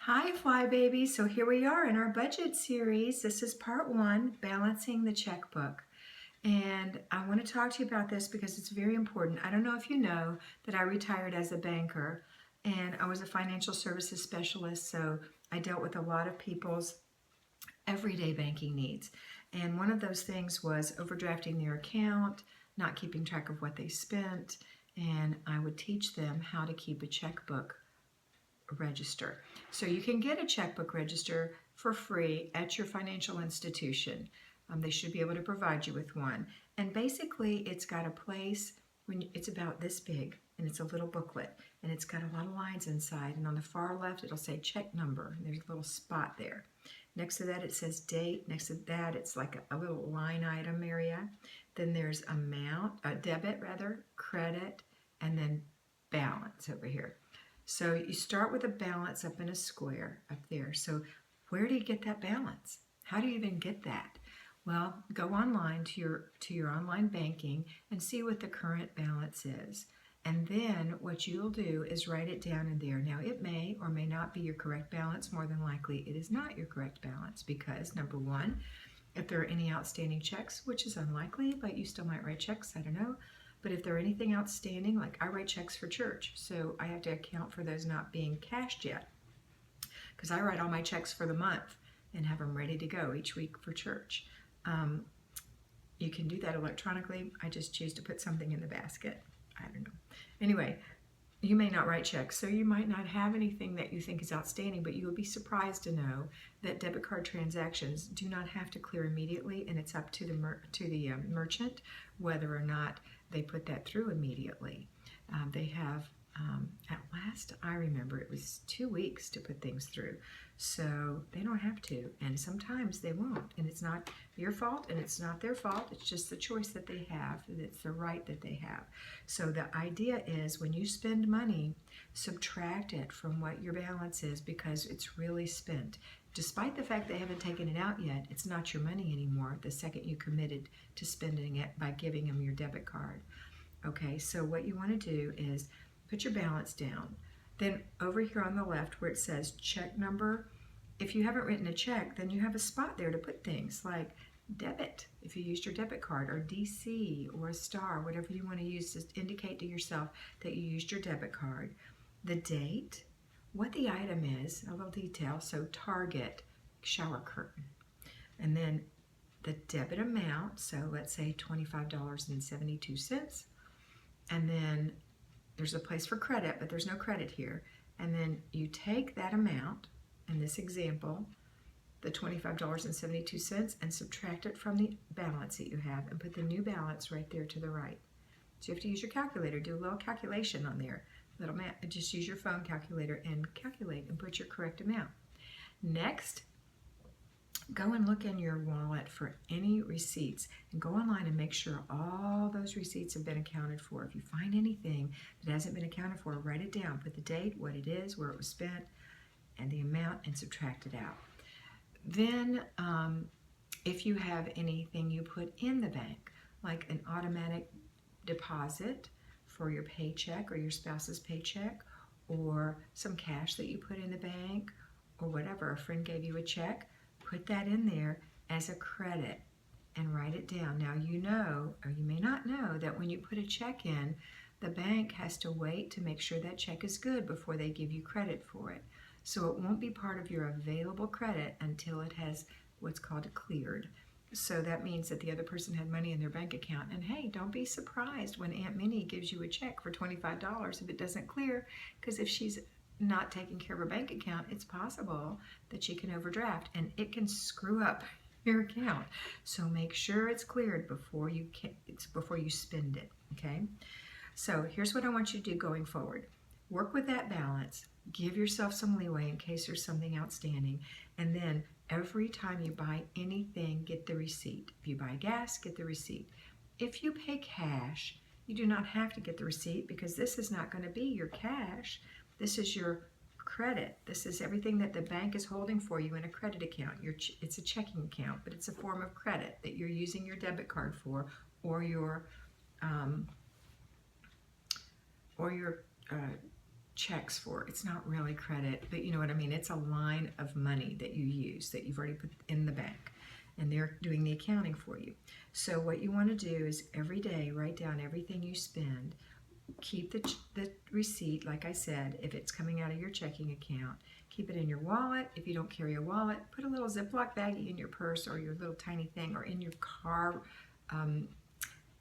Hi, Fly Baby. So here we are in our budget series. This is part one, balancing the checkbook. And I want to talk to you about this because it's very important. I don't know if you know that I retired as a banker and I was a financial services specialist. So I dealt with a lot of people's everyday banking needs. And one of those things was overdrafting their account, not keeping track of what they spent. And I would teach them how to keep a checkbook register. So you can get a checkbook register for free at your financial institution. They should be able to provide you with one. And basically, it's got a place when it's about this big, and it's a little booklet, and it's got a lot of lines inside. And on the far left, it'll say check number. And there's a little spot there. Next to that, it says date. Next to that, it's like a little line item area. Then there's amount, debit rather, credit, and then balance over here. So you start with a balance up in a square up there. So where do you get that balance? How do you even get that? Well, go online to your online banking and see what the current balance is. And then what you'll do is write it down in there. Now it may or may not be your correct balance. More than likely it is not your correct balance because number one, if there are any outstanding checks, which is unlikely, but you still might write checks, I don't know. But if there are anything outstanding, like I write checks for church, so I have to account for those not being cashed yet. Because I write all my checks for the month and have them ready to go each week for church. You can do that electronically. I just choose to put something in the basket. I don't know. Anyway, you may not write checks, so you might not have anything that you think is outstanding, but you will be surprised to know that debit card transactions do not have to clear immediately, and it's up to the merchant whether or not they put that through immediately. They have, at last I remember, it was 2 weeks to put things through, so they don't have to, and sometimes they won't, and it's not your fault and it's not their fault. It's just the choice that they have. It's the right that they have. So the idea is when you spend money, subtract it from what your balance is because it's really spent. Despite the fact they haven't taken it out yet, it's not your money anymore the second you committed to spending it by giving them your debit card. Okay, so what you want to do is put your balance down. Then over here on the left where it says check number, if you haven't written a check, then you have a spot there to put things like debit, if you used your debit card, or DC, or a star, whatever you want to use to indicate to yourself that you used your debit card. The date, what the item is, a little detail, so Target, shower curtain. And then the debit amount, so let's say $25.72. And then there's a place for credit, but there's no credit here. And then you take that amount, in this example, the $25.72, and subtract it from the balance that you have and put the new balance right there to the right. So you have to use your calculator, do a little calculation on there. Just use your phone calculator and calculate and put your correct amount. Next, go and look in your wallet for any receipts and go online and make sure all those receipts have been accounted for. If you find anything that hasn't been accounted for, write it down. Put the date, what it is, where it was spent, and the amount, and subtract it out. Then if you have anything you put in the bank, like an automatic deposit for your paycheck or your spouse's paycheck, or some cash that you put in the bank, or whatever, a friend gave you a check, put that in there as a credit and write it down. Now you know, or you may not know, that when you put a check in, the bank has to wait to make sure that check is good before they give you credit for it. So it won't be part of your available credit until it has what's called cleared. So that means that the other person had money in their bank account. And hey, don't be surprised when Aunt Minnie gives you a check for $25 if it doesn't clear, because if she's not taking care of her bank account, it's possible that she can overdraft and it can screw up your account. So make sure it's cleared before you spend it, okay? So here's what I want you to do going forward. Work with that balance. Give yourself some leeway in case there's something outstanding. And then every time you buy anything, get the receipt. If you buy gas, get the receipt. If you pay cash, you do not have to get the receipt because this is not going to be your cash. This is your credit. This is everything that the bank is holding for you in a credit account. It's a checking account, but it's a form of credit that you're using your debit card for, or your checks for. It's not really credit, but you know what I mean. It's a line of money that you use that you've already put in the bank, and they're doing the accounting for you. So what you want to do is every day write down everything you spend. Keep the receipt, like I said, if it's coming out of your checking account. Keep it in your wallet. If you don't carry a wallet, put a little Ziploc baggie in your purse or your little tiny thing, or in your car,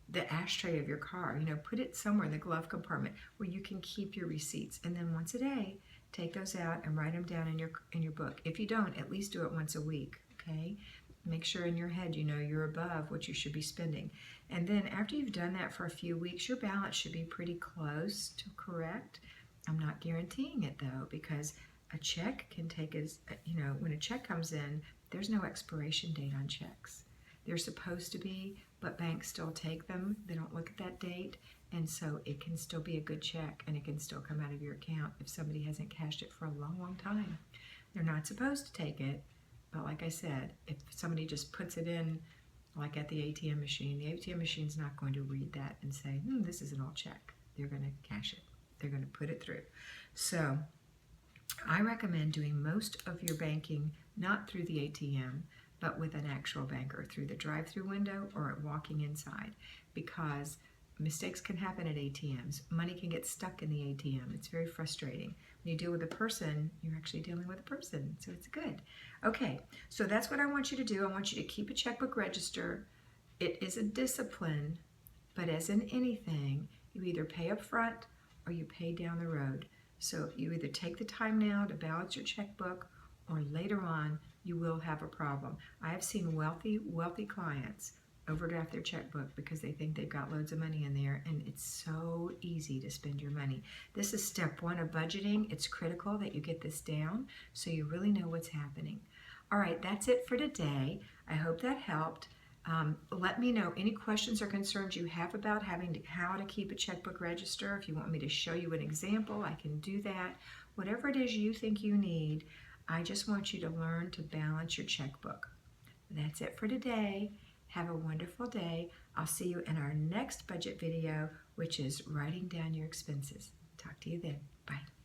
the ashtray of your car. You know, put it somewhere in the glove compartment where you can keep your receipts. And then once a day, take those out and write them down in your book. If you don't, at least do it once a week, okay? Make sure in your head you know you're above what you should be spending. And then after you've done that for a few weeks, your balance should be pretty close to correct. I'm not guaranteeing it though, because a check can take when a check comes in, there's no expiration date on checks. They're supposed to be, but banks still take them. They don't look at that date, and so it can still be a good check, and it can still come out of your account if somebody hasn't cashed it for a long, long time. They're not supposed to take it, but like I said, if somebody just puts it in, like at the ATM machine, the ATM machine's not going to read that and say, this is an old check. They're going to cash it. They're going to put it through. So I recommend doing most of your banking not through the ATM, but with an actual banker, through the drive-through window or walking inside, because mistakes can happen at ATMs. Money can get stuck in the ATM. It's very frustrating. When you deal with a person, you're actually dealing with a person, so it's good. Okay, so that's what I want you to do. I want you to keep a checkbook register. It is a discipline, but as in anything, you either pay up front or you pay down the road. So you either take the time now to balance your checkbook, or later on you will have a problem. I have seen wealthy clients overdraft their checkbook because they think they've got loads of money in there, and it's so easy to spend your money. This is step 1 of budgeting. It's critical that you get this down so you really know what's happening. All right, that's it for today. I hope that helped. Let me know any questions or concerns you have about how to keep a checkbook register. If you want me to show you an example, I can do that. Whatever it is you think you need, I just want you to learn to balance your checkbook. That's it for today. Have a wonderful day. I'll see you in our next budget video, which is writing down your expenses. Talk to you then. Bye.